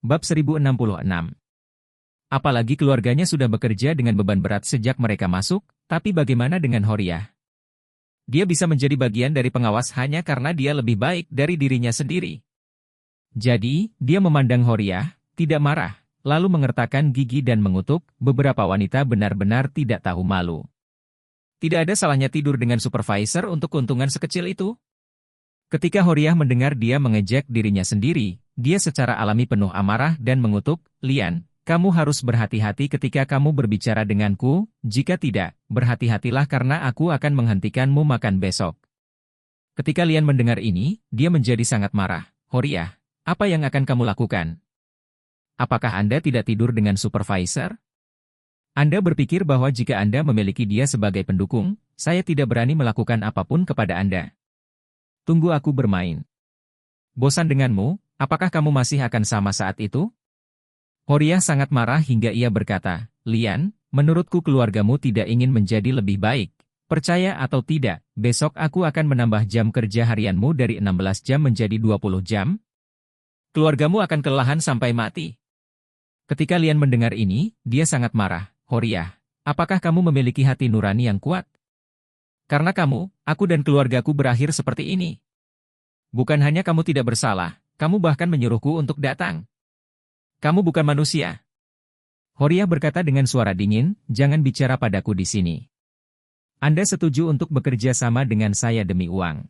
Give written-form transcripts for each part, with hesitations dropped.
Bab 1066. Apalagi keluarganya sudah bekerja dengan beban berat sejak mereka masuk, tapi bagaimana dengan Horiah? Dia bisa menjadi bagian dari pengawas hanya karena dia lebih baik dari dirinya sendiri. Jadi, dia memandang Horiah, tidak marah, lalu mengertakkan gigi dan mengutuk. Beberapa wanita benar-benar tidak tahu malu. Tidak ada salahnya tidur dengan supervisor untuk keuntungan sekecil itu. Ketika Horiah mendengar dia mengejek dirinya sendiri, dia secara alami penuh amarah dan mengutuk, "Lian, kamu harus berhati-hati ketika kamu berbicara denganku, jika tidak, berhati-hatilah karena aku akan menghentikanmu makan besok." Ketika Lian mendengar ini, dia menjadi sangat marah. "Horiah, apa yang akan kamu lakukan? Apakah Anda tidak tidur dengan supervisor? Anda berpikir bahwa jika Anda memiliki dia sebagai pendukung, saya tidak berani melakukan apapun kepada Anda. Tunggu aku bermain. Bosan denganmu, apakah kamu masih akan sama saat itu?" Horiah sangat marah hingga ia berkata, "Lian, menurutku keluargamu tidak ingin menjadi lebih baik. Percaya atau tidak, besok aku akan menambah jam kerja harianmu dari 16 jam menjadi 20 jam. Keluargamu akan kelelahan sampai mati." Ketika Lian mendengar ini, dia sangat marah. "Horiah, apakah kamu memiliki hati nurani yang kuat? Karena kamu, aku dan keluargaku berakhir seperti ini. Bukan hanya kamu tidak bersalah, kamu bahkan menyuruhku untuk datang. Kamu bukan manusia." Horiah berkata dengan suara dingin, "Jangan bicara padaku di sini. Anda setuju untuk bekerja sama dengan saya demi uang.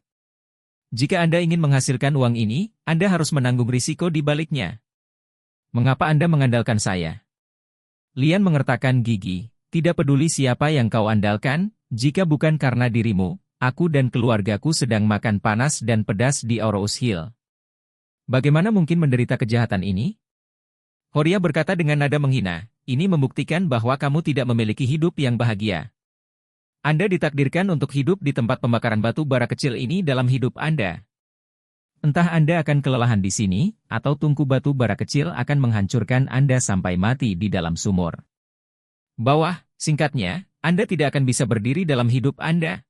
Jika Anda ingin menghasilkan uang ini, Anda harus menanggung risiko di baliknya. Mengapa Anda mengandalkan saya?" Lian mengertakkan gigi, "Tidak peduli siapa yang kau andalkan, jika bukan karena dirimu, aku dan keluargaku sedang makan panas dan pedas di Orous Hill. Bagaimana mungkin menderita kejahatan ini?" Horiah berkata dengan nada menghina, "Ini membuktikan bahwa kamu tidak memiliki hidup yang bahagia. Anda ditakdirkan untuk hidup di tempat pembakaran batu bara kecil ini dalam hidup Anda. Entah Anda akan kelelahan di sini, atau tungku batu bara kecil akan menghancurkan Anda sampai mati di dalam sumur. Bawah, singkatnya, Anda tidak akan bisa berdiri dalam hidup Anda."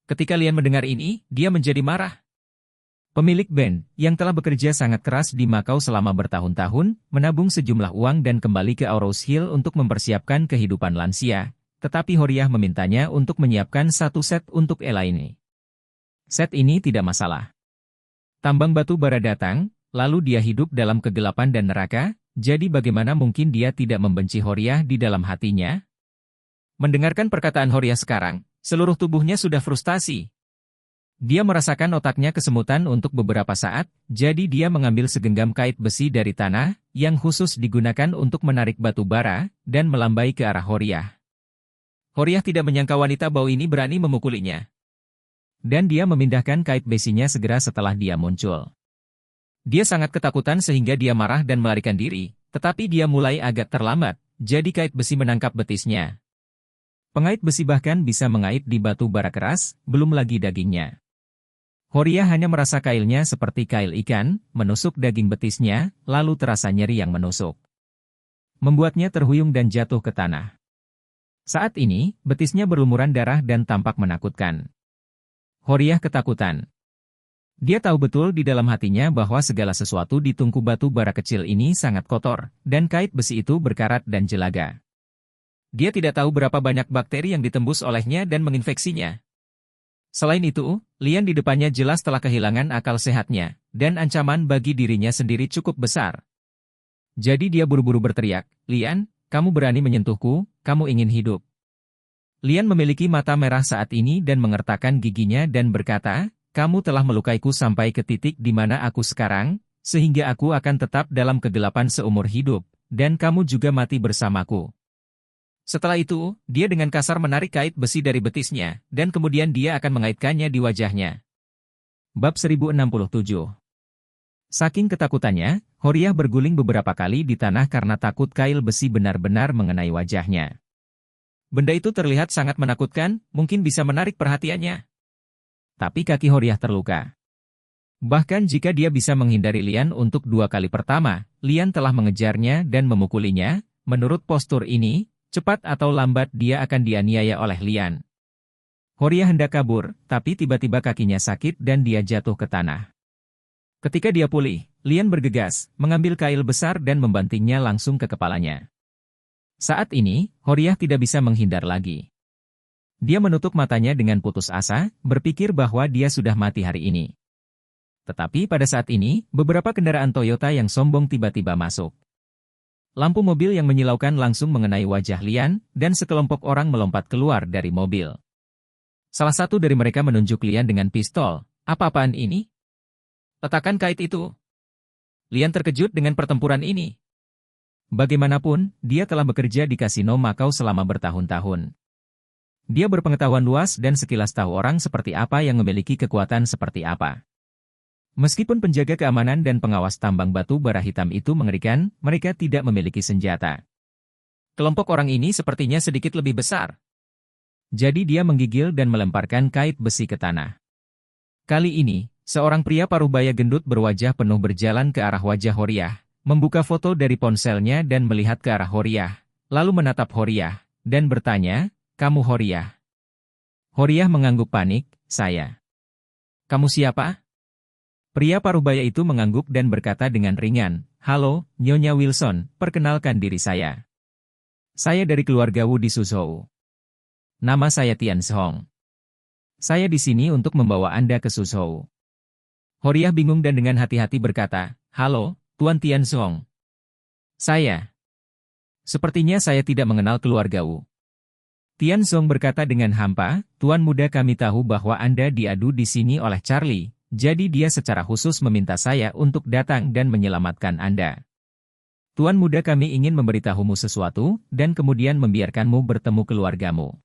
Ketika Lian mendengar ini, dia menjadi marah. Pemilik band, yang telah bekerja sangat keras di Makau selama bertahun-tahun, menabung sejumlah uang dan kembali ke Orous Hill untuk mempersiapkan kehidupan lansia, tetapi Horiah memintanya untuk menyiapkan satu set untuk Elaine. Set ini tidak masalah. Tambang batu bara datang, lalu dia hidup dalam kegelapan dan neraka, jadi bagaimana mungkin dia tidak membenci Horiah di dalam hatinya? Mendengarkan perkataan Horiah sekarang, seluruh tubuhnya sudah frustasi. Dia merasakan otaknya kesemutan untuk beberapa saat, jadi dia mengambil segenggam kait besi dari tanah, yang khusus digunakan untuk menarik batu bara, dan melambai ke arah Horiah. Horiah tidak menyangka wanita bau ini berani memukulinya. Dan dia memindahkan kait besinya segera setelah dia muncul. Dia sangat ketakutan sehingga dia marah dan melarikan diri, tetapi dia mulai agak terlambat, jadi kait besi menangkap betisnya. Pengait besi bahkan bisa mengait di batu bara keras, belum lagi dagingnya. Horiah hanya merasa kailnya seperti kail ikan, menusuk daging betisnya, lalu terasa nyeri yang menusuk. Membuatnya terhuyung dan jatuh ke tanah. Saat ini, betisnya berlumuran darah dan tampak menakutkan. Horiah ketakutan. Dia tahu betul di dalam hatinya bahwa segala sesuatu di tungku batu bara kecil ini sangat kotor, dan kait besi itu berkarat dan jelaga. Dia tidak tahu berapa banyak bakteri yang ditembus olehnya dan menginfeksinya. Selain itu, Lian di depannya jelas telah kehilangan akal sehatnya, dan ancaman bagi dirinya sendiri cukup besar. Jadi dia buru-buru berteriak, "Lian, kamu berani menyentuhku, kamu ingin hidup." Lian memiliki mata merah saat ini dan mengertakkan giginya dan berkata, "Kamu telah melukaiku sampai ke titik di mana aku sekarang, sehingga aku akan tetap dalam kegelapan seumur hidup, dan kamu juga mati bersamaku." Setelah itu, dia dengan kasar menarik kait besi dari betisnya, dan kemudian dia akan mengaitkannya di wajahnya. Bab 1067. Saking ketakutannya, Horiah berguling beberapa kali di tanah karena takut kail besi benar-benar mengenai wajahnya. Benda itu terlihat sangat menakutkan, mungkin bisa menarik perhatiannya. Tapi kaki Horiah terluka. Bahkan jika dia bisa menghindari Lian untuk 2 kali pertama, Lian telah mengejarnya dan memukulinya. Menurut postur ini, cepat atau lambat dia akan dianiaya oleh Lian. Horiah hendak kabur, tapi tiba-tiba kakinya sakit dan dia jatuh ke tanah. Ketika dia pulih, Lian bergegas, mengambil kail besar dan membantingnya langsung ke kepalanya. Saat ini, Horiah tidak bisa menghindar lagi. Dia menutup matanya dengan putus asa, berpikir bahwa dia sudah mati hari ini. Tetapi pada saat ini, beberapa kendaraan Toyota yang sombong tiba-tiba masuk. Lampu mobil yang menyilaukan langsung mengenai wajah Lian, dan sekelompok orang melompat keluar dari mobil. Salah satu dari mereka menunjuk Lian dengan pistol. Apa-apaan ini? Letakkan kait itu. Lian terkejut dengan pertempuran ini. Bagaimanapun, dia telah bekerja di kasino Macau selama bertahun-tahun. Dia berpengetahuan luas dan sekilas tahu orang seperti apa yang memiliki kekuatan seperti apa. Meskipun penjaga keamanan dan pengawas tambang batu bara hitam itu mengerikan, mereka tidak memiliki senjata. Kelompok orang ini sepertinya sedikit lebih besar. Jadi dia menggigil dan melemparkan kait besi ke tanah. Kali ini, seorang pria paruh-baya gendut berwajah penuh berjalan ke arah wajah Horiah, membuka foto dari ponselnya dan melihat ke arah Horiah, lalu menatap Horiah, dan bertanya, "Kamu Horiah?" Horiah mengangguk panik, "Saya." "Kamu siapa?" Pria paruh-baya itu mengangguk dan berkata dengan ringan, "Halo, Nyonya Wilson, perkenalkan diri saya. Saya dari keluarga Wu di Suzhou. Nama saya Tian Song. Saya di sini untuk membawa Anda ke Suzhou." Horiah bingung dan dengan hati-hati berkata, "Halo, Tuan Tian Song. Sepertinya saya tidak mengenal keluarga Wu." Tian Song berkata dengan hampa, "Tuan muda, kami tahu bahwa Anda diadu di sini oleh Charlie, jadi dia secara khusus meminta saya untuk datang dan menyelamatkan Anda. Tuan muda, kami ingin memberitahumu sesuatu, dan kemudian membiarkanmu bertemu keluargamu."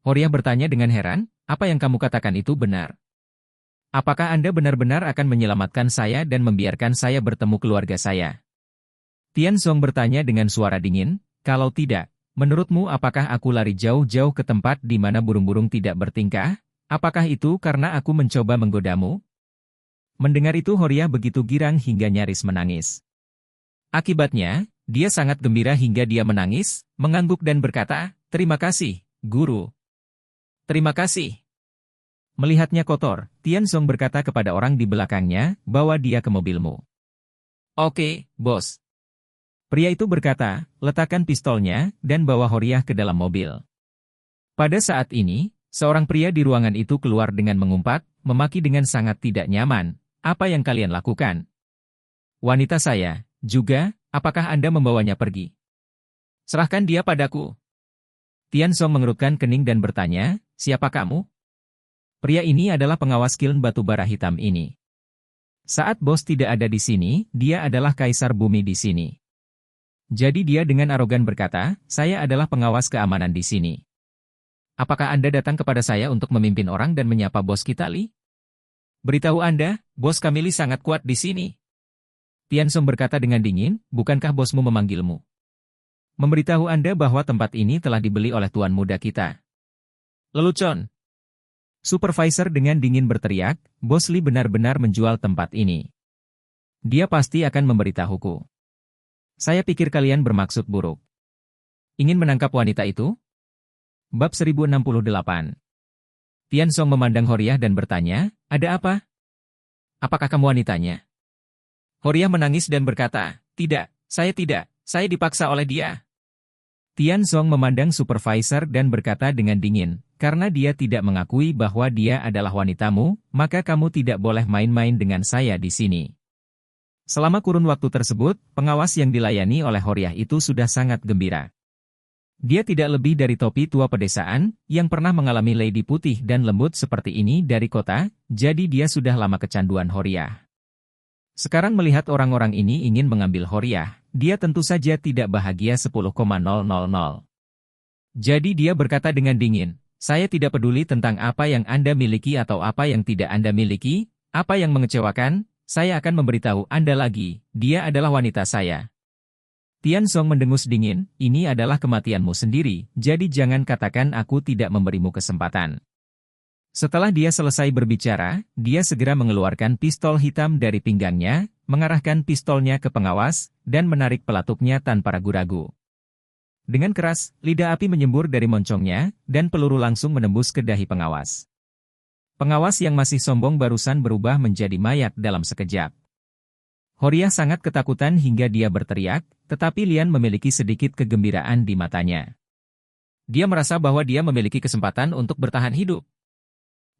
Horiah bertanya dengan heran, "Apa yang kamu katakan itu benar? Apakah Anda benar-benar akan menyelamatkan saya dan membiarkan saya bertemu keluarga saya?" Tian Song bertanya dengan suara dingin, "Kalau tidak, menurutmu apakah aku lari jauh-jauh ke tempat di mana burung-burung tidak bertingkah? Apakah itu karena aku mencoba menggodamu?" Mendengar itu Horiah begitu girang hingga nyaris menangis. Akibatnya, dia sangat gembira hingga dia menangis, mengangguk dan berkata, "Terima kasih, Guru. Terima kasih." Melihatnya kotor, Tian Song berkata kepada orang di belakangnya, "Bawa dia ke mobilmu." "Oke, bos." Pria itu berkata, "Letakkan pistolnya, dan bawa Horiah ke dalam mobil." Pada saat ini, seorang pria di ruangan itu keluar dengan mengumpat, memaki dengan sangat tidak nyaman, "Apa yang kalian lakukan? Wanita saya, juga, apakah Anda membawanya pergi? Serahkan dia padaku." Tian Song mengerutkan kening dan bertanya, "Siapa kamu?" Pria ini adalah pengawas kiln batu bara hitam ini. Saat bos tidak ada di sini, dia adalah kaisar bumi di sini. Jadi dia dengan arogan berkata, "Saya adalah pengawas keamanan di sini. Apakah Anda datang kepada saya untuk memimpin orang dan menyapa bos kita, Li? Beritahu Anda, bos kami Li sangat kuat di sini." Tian Song berkata dengan dingin, "Bukankah bosmu memanggilmu? Memberitahu Anda bahwa tempat ini telah dibeli oleh tuan muda kita." "Lelucon!" Supervisor dengan dingin berteriak, "Bos Li benar-benar menjual tempat ini. Dia pasti akan memberitahuku. Saya pikir kalian bermaksud buruk. Ingin menangkap wanita itu?" Bab 1068. Tian Song memandang Horiah dan bertanya, "Ada apa? Apakah kamu wanitanya?" Horiah menangis dan berkata, "Tidak, saya dipaksa oleh dia." Tian Song memandang supervisor dan berkata dengan dingin, "Karena dia tidak mengakui bahwa dia adalah wanitamu, maka kamu tidak boleh main-main dengan saya di sini." Selama kurun waktu tersebut, pengawas yang dilayani oleh Horiah itu sudah sangat gembira. Dia tidak lebih dari topi tua pedesaan, yang pernah mengalami lady putih dan lembut seperti ini dari kota, jadi dia sudah lama kecanduan Horiah. Sekarang melihat orang-orang ini ingin mengambil Horiah, dia tentu saja tidak bahagia 10,000. Jadi dia berkata dengan dingin, "Saya tidak peduli tentang apa yang Anda miliki atau apa yang tidak Anda miliki, apa yang mengecewakan, saya akan memberitahu Anda lagi, dia adalah wanita saya." Tian Song mendengus dingin, "Ini adalah kematianmu sendiri, jadi jangan katakan aku tidak memberimu kesempatan." Setelah dia selesai berbicara, dia segera mengeluarkan pistol hitam dari pinggangnya, mengarahkan pistolnya ke pengawas, dan menarik pelatuknya tanpa ragu-ragu. Dengan keras, lidah api menyembur dari moncongnya, dan peluru langsung menembus ke dahi pengawas. Pengawas yang masih sombong barusan berubah menjadi mayat dalam sekejap. Horia sangat ketakutan hingga dia berteriak, tetapi Lian memiliki sedikit kegembiraan di matanya. Dia merasa bahwa dia memiliki kesempatan untuk bertahan hidup.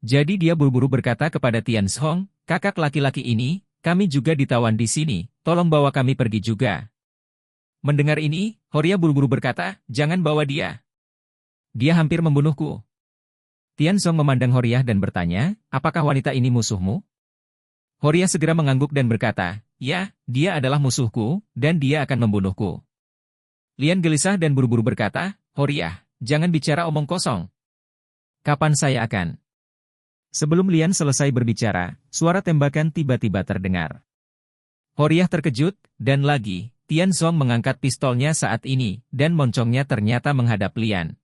Jadi dia buru-buru berkata kepada Tian Song, "Kakak laki-laki ini, kami juga ditawan di sini, tolong bawa kami pergi juga." Mendengar ini, Horia buru-buru berkata, "Jangan bawa dia. Dia hampir membunuhku." Tian Song memandang Horia dan bertanya, "Apakah wanita ini musuhmu?" Horia segera mengangguk dan berkata, "Ya, dia adalah musuhku, dan dia akan membunuhku." Lian gelisah dan buru-buru berkata, "Horia, jangan bicara omong kosong. Kapan saya akan?" Sebelum Lian selesai berbicara, suara tembakan tiba-tiba terdengar. Horia terkejut, dan lagi, Tian Song mengangkat pistolnya saat ini, dan moncongnya ternyata menghadap Lian.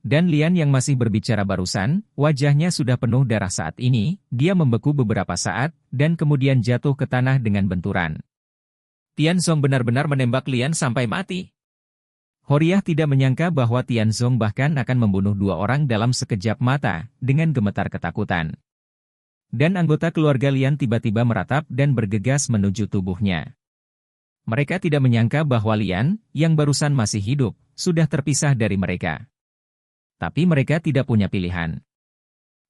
Dan Lian yang masih berbicara barusan, wajahnya sudah penuh darah saat ini, dia membeku beberapa saat, dan kemudian jatuh ke tanah dengan benturan. Tian Song benar-benar menembak Lian sampai mati. Horia tidak menyangka bahwa Tian Song bahkan akan membunuh dua orang dalam sekejap mata, dengan gemetar ketakutan. Dan anggota keluarga Lian tiba-tiba meratap dan bergegas menuju tubuhnya. Mereka tidak menyangka bahwa Lian, yang barusan masih hidup, sudah terpisah dari mereka. Tapi mereka tidak punya pilihan.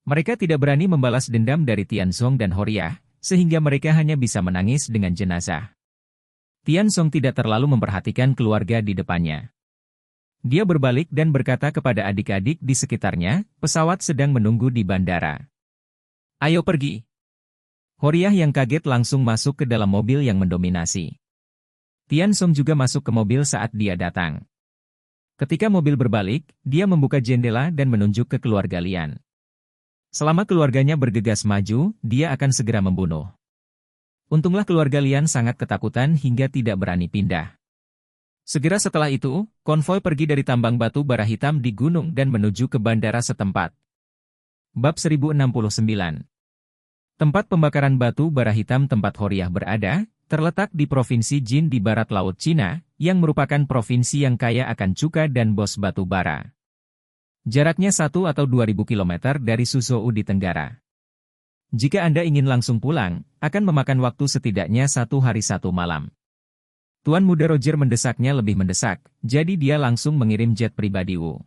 Mereka tidak berani membalas dendam dari Tian Song dan Horia, sehingga mereka hanya bisa menangis dengan jenazah. Tian Song tidak terlalu memperhatikan keluarga di depannya. Dia berbalik dan berkata kepada adik-adik di sekitarnya, pesawat sedang menunggu di bandara. Ayo pergi. Horia yang kaget langsung masuk ke dalam mobil yang mendominasi. Tian Song juga masuk ke mobil saat dia datang. Ketika mobil berbalik, dia membuka jendela dan menunjuk ke keluarga Lian. Selama keluarganya bergegas maju, dia akan segera membunuh. Untunglah keluarga Lian sangat ketakutan hingga tidak berani pindah. Segera setelah itu, konvoi pergi dari tambang batu bara hitam di gunung dan menuju ke bandara setempat. Bab 1069. Tempat pembakaran batu bara hitam tempat Horiah berada, terletak di Provinsi Jin di barat Laut Cina, yang merupakan provinsi yang kaya akan cuka dan bos batu bara. Jaraknya 1 atau 2.000 km dari Suzhou di Tenggara. Jika Anda ingin langsung pulang, akan memakan waktu setidaknya 1 hari 1 malam. Tuan Muda Roger mendesaknya lebih mendesak, jadi dia langsung mengirim jet pribadi Wu.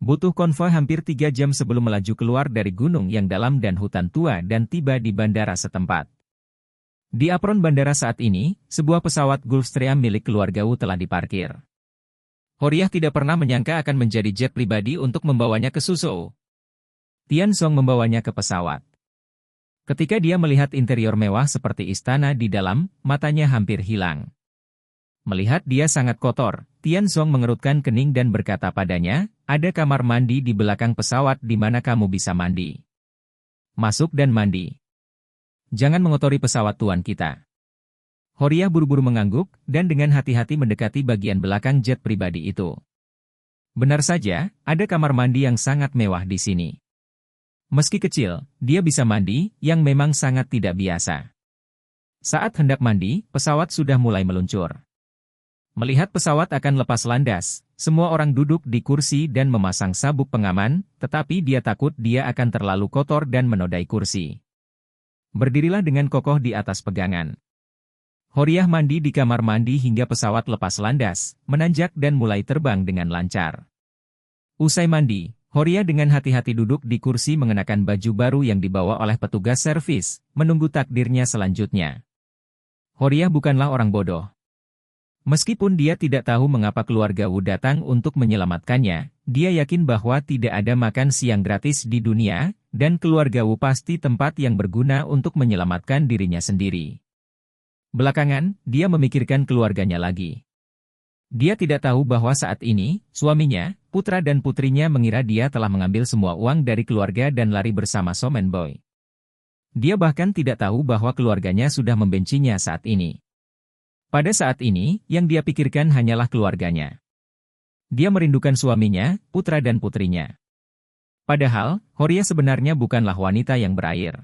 Butuh konvoi hampir 3 jam sebelum melaju keluar dari gunung yang dalam dan hutan tua dan tiba di bandara setempat. Di apron bandara saat ini, sebuah pesawat Gulfstream milik keluarga Wu telah diparkir. Horiah tidak pernah menyangka akan menjadi jet pribadi untuk membawanya ke Suzhou. Tian Song membawanya ke pesawat. Ketika dia melihat interior mewah seperti istana di dalam, matanya hampir hilang. Melihat dia sangat kotor, Tian Song mengerutkan kening dan berkata padanya, "Ada kamar mandi di belakang pesawat di mana kamu bisa mandi. Masuk dan mandi. Jangan mengotori pesawat tuan kita." Horiah buru-buru mengangguk, dan dengan hati-hati mendekati bagian belakang jet pribadi itu. Benar saja, ada kamar mandi yang sangat mewah di sini. Meski kecil, dia bisa mandi, yang memang sangat tidak biasa. Saat hendak mandi, pesawat sudah mulai meluncur. Melihat pesawat akan lepas landas, semua orang duduk di kursi dan memasang sabuk pengaman, tetapi dia takut dia akan terlalu kotor dan menodai kursi. Berdirilah dengan kokoh di atas pegangan. Horiah mandi di kamar mandi hingga pesawat lepas landas, menanjak dan mulai terbang dengan lancar. Usai mandi, Horiah dengan hati-hati duduk di kursi mengenakan baju baru yang dibawa oleh petugas servis, menunggu takdirnya selanjutnya. Horiah bukanlah orang bodoh. Meskipun dia tidak tahu mengapa keluarga Wu datang untuk menyelamatkannya, dia yakin bahwa tidak ada makan siang gratis di dunia, dan keluarga Wu pasti tempat yang berguna untuk menyelamatkan dirinya sendiri. Belakangan, dia memikirkan keluarganya lagi. Dia tidak tahu bahwa saat ini, suaminya, putra dan putrinya mengira dia telah mengambil semua uang dari keluarga dan lari bersama Somen Boy. Dia bahkan tidak tahu bahwa keluarganya sudah membencinya saat ini. Pada saat ini, yang dia pikirkan hanyalah keluarganya. Dia merindukan suaminya, putra dan putrinya. Padahal, Horiah sebenarnya bukanlah wanita yang berair.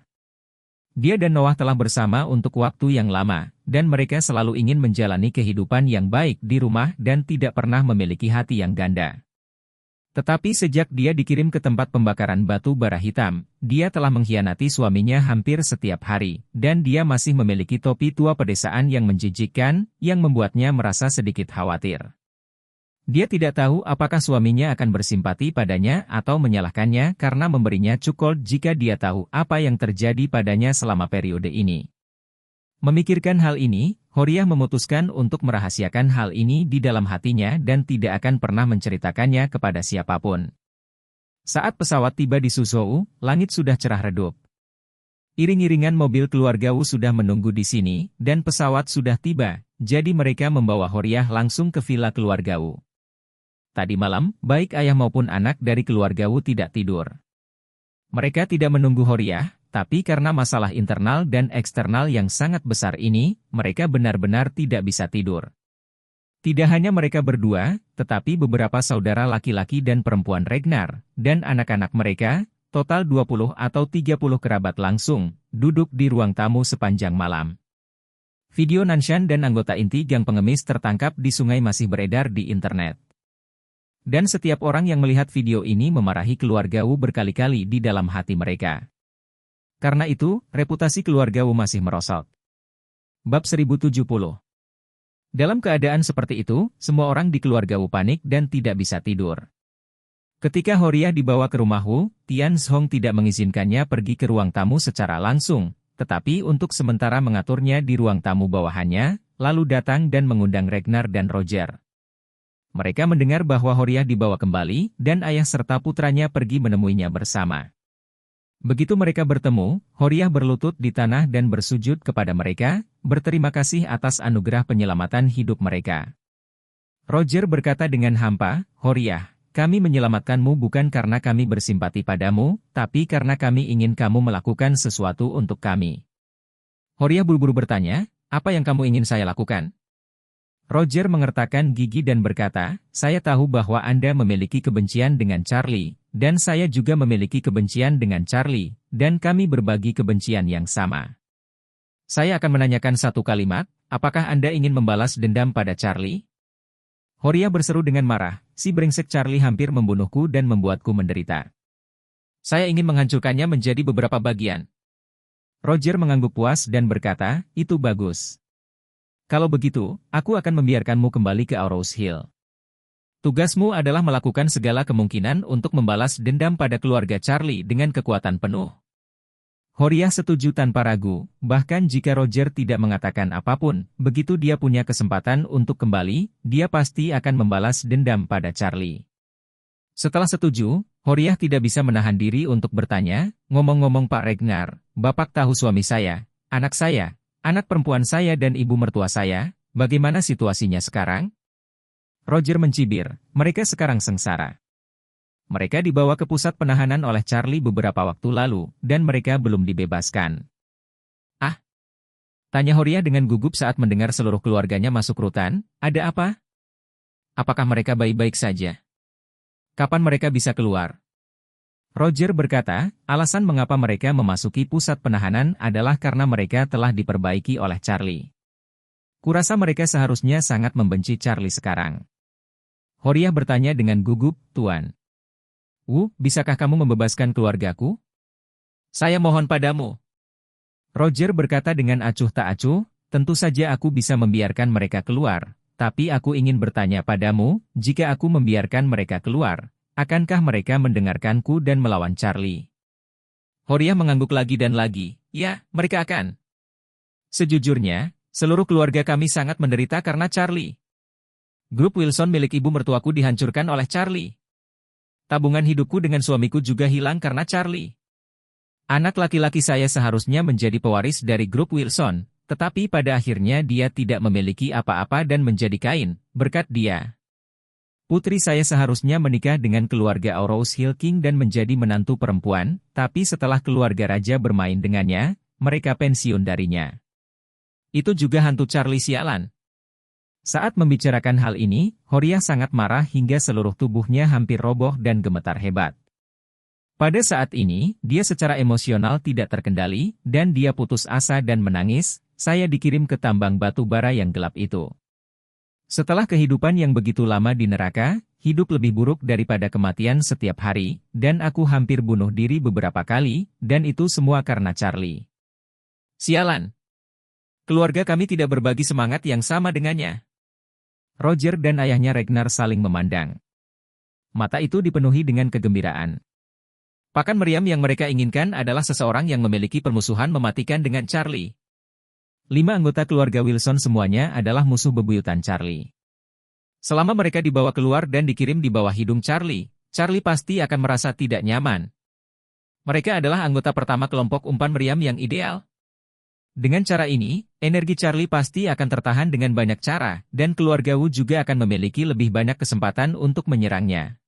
Dia dan Noah telah bersama untuk waktu yang lama, dan mereka selalu ingin menjalani kehidupan yang baik di rumah dan tidak pernah memiliki hati yang ganda. Tetapi sejak dia dikirim ke tempat pembakaran batu bara hitam, dia telah mengkhianati suaminya hampir setiap hari, dan dia masih memiliki topi tua pedesaan yang menjijikkan, yang membuatnya merasa sedikit khawatir. Dia tidak tahu apakah suaminya akan bersimpati padanya atau menyalahkannya karena memberinya cukol jika dia tahu apa yang terjadi padanya selama periode ini. Memikirkan hal ini, Horiah memutuskan untuk merahasiakan hal ini di dalam hatinya dan tidak akan pernah menceritakannya kepada siapapun. Saat pesawat tiba di Suzhou, langit sudah cerah redup. Iring-iringan mobil keluarga Wu sudah menunggu di sini, dan pesawat sudah tiba, jadi mereka membawa Horiah langsung ke villa keluarga Wu. Tadi malam, baik ayah maupun anak dari keluarga Wu tidak tidur. Mereka tidak menunggu Horiah, tapi karena masalah internal dan eksternal yang sangat besar ini, mereka benar-benar tidak bisa tidur. Tidak hanya mereka berdua, tetapi beberapa saudara laki-laki dan perempuan Ragnar, dan anak-anak mereka, total 20 atau 30 kerabat langsung, duduk di ruang tamu sepanjang malam. Video Nanshan dan anggota inti gang pengemis tertangkap di sungai masih beredar di internet. Dan setiap orang yang melihat video ini memarahi keluarga Wu berkali-kali di dalam hati mereka. Karena itu, reputasi keluarga Wu masih merosot. Bab 1070. Dalam keadaan seperti itu, semua orang di keluarga Wu panik dan tidak bisa tidur. Ketika Horiah dibawa ke rumah Wu, Tian Zhong tidak mengizinkannya pergi ke ruang tamu secara langsung, tetapi untuk sementara mengaturnya di ruang tamu bawahannya, lalu datang dan mengundang Ragnar dan Roger. Mereka mendengar bahwa Horiah dibawa kembali, dan ayah serta putranya pergi menemuinya bersama. Begitu mereka bertemu, Horiah berlutut di tanah dan bersujud kepada mereka, berterima kasih atas anugerah penyelamatan hidup mereka. Roger berkata dengan hampa, Horiah, kami menyelamatkanmu bukan karena kami bersimpati padamu, tapi karena kami ingin kamu melakukan sesuatu untuk kami. Horiah buru-buru bertanya, apa yang kamu ingin saya lakukan? Roger mengertakkan gigi dan berkata, saya tahu bahwa Anda memiliki kebencian dengan Charlie, dan saya juga memiliki kebencian dengan Charlie, dan kami berbagi kebencian yang sama. Saya akan menanyakan satu kalimat, apakah Anda ingin membalas dendam pada Charlie? Horiah berseru dengan marah, si brengsek Charlie hampir membunuhku dan membuatku menderita. Saya ingin menghancurkannya menjadi beberapa bagian. Roger mengangguk puas dan berkata, itu bagus. Kalau begitu, aku akan membiarkanmu kembali ke Aurous Hill. Tugasmu adalah melakukan segala kemungkinan untuk membalas dendam pada keluarga Charlie dengan kekuatan penuh. Horiah setuju tanpa ragu, bahkan jika Roger tidak mengatakan apapun, begitu dia punya kesempatan untuk kembali, dia pasti akan membalas dendam pada Charlie. Setelah setuju, Horiah tidak bisa menahan diri untuk bertanya, ngomong-ngomong Pak Ragnar, Bapak tahu suami saya, anak perempuan saya dan ibu mertua saya, bagaimana situasinya sekarang? Roger mencibir, mereka sekarang sengsara. Mereka dibawa ke pusat penahanan oleh Charlie beberapa waktu lalu, dan mereka belum dibebaskan. Ah? Tanya Horiah dengan gugup saat mendengar seluruh keluarganya masuk rutan, ada apa? Apakah mereka baik-baik saja? Kapan mereka bisa keluar? Roger berkata, alasan mengapa mereka memasuki pusat penahanan adalah karena mereka telah diperbaiki oleh Charlie. Kurasa mereka seharusnya sangat membenci Charlie sekarang. Horiah bertanya dengan gugup, Tuan. Wu, bisakah kamu membebaskan keluargaku? Saya mohon padamu. Roger berkata dengan acuh tak acuh, tentu saja aku bisa membiarkan mereka keluar, tapi aku ingin bertanya padamu, jika aku membiarkan mereka keluar, akankah mereka mendengarkanku dan melawan Charlie? Horiah mengangguk lagi dan lagi, ya, mereka akan. Sejujurnya, seluruh keluarga kami sangat menderita karena Charlie. Grup Wilson milik ibu mertuaku dihancurkan oleh Charlie. Tabungan hidupku dengan suamiku juga hilang karena Charlie. Anak laki-laki saya seharusnya menjadi pewaris dari grup Wilson, tetapi pada akhirnya dia tidak memiliki apa-apa dan menjadi kain, berkat dia. Putri saya seharusnya menikah dengan keluarga Aurous Hill King dan menjadi menantu perempuan, tapi setelah keluarga raja bermain dengannya, mereka pensiun darinya. Itu juga hantu Charlie sialan. Saat membicarakan hal ini, Horiah sangat marah hingga seluruh tubuhnya hampir roboh dan gemetar hebat. Pada saat ini, dia secara emosional tidak terkendali, dan dia putus asa dan menangis, saya dikirim ke tambang batu bara yang gelap itu. Setelah kehidupan yang begitu lama di neraka, hidup lebih buruk daripada kematian setiap hari, dan aku hampir bunuh diri beberapa kali, dan itu semua karena Charlie. Sialan. Keluarga kami tidak berbagi semangat yang sama dengannya. Roger dan ayahnya Ragnar saling memandang. Mata itu dipenuhi dengan kegembiraan. Pakan meriam yang mereka inginkan adalah seseorang yang memiliki permusuhan mematikan dengan Charlie. 5 anggota keluarga Wilson semuanya adalah musuh bebuyutan Charlie. Selama mereka dibawa keluar dan dikirim di bawah hidung Charlie, Charlie pasti akan merasa tidak nyaman. Mereka adalah anggota pertama kelompok umpan meriam yang ideal. Dengan cara ini, energi Charlie pasti akan tertahan dengan banyak cara, dan keluarga Wu juga akan memiliki lebih banyak kesempatan untuk menyerangnya.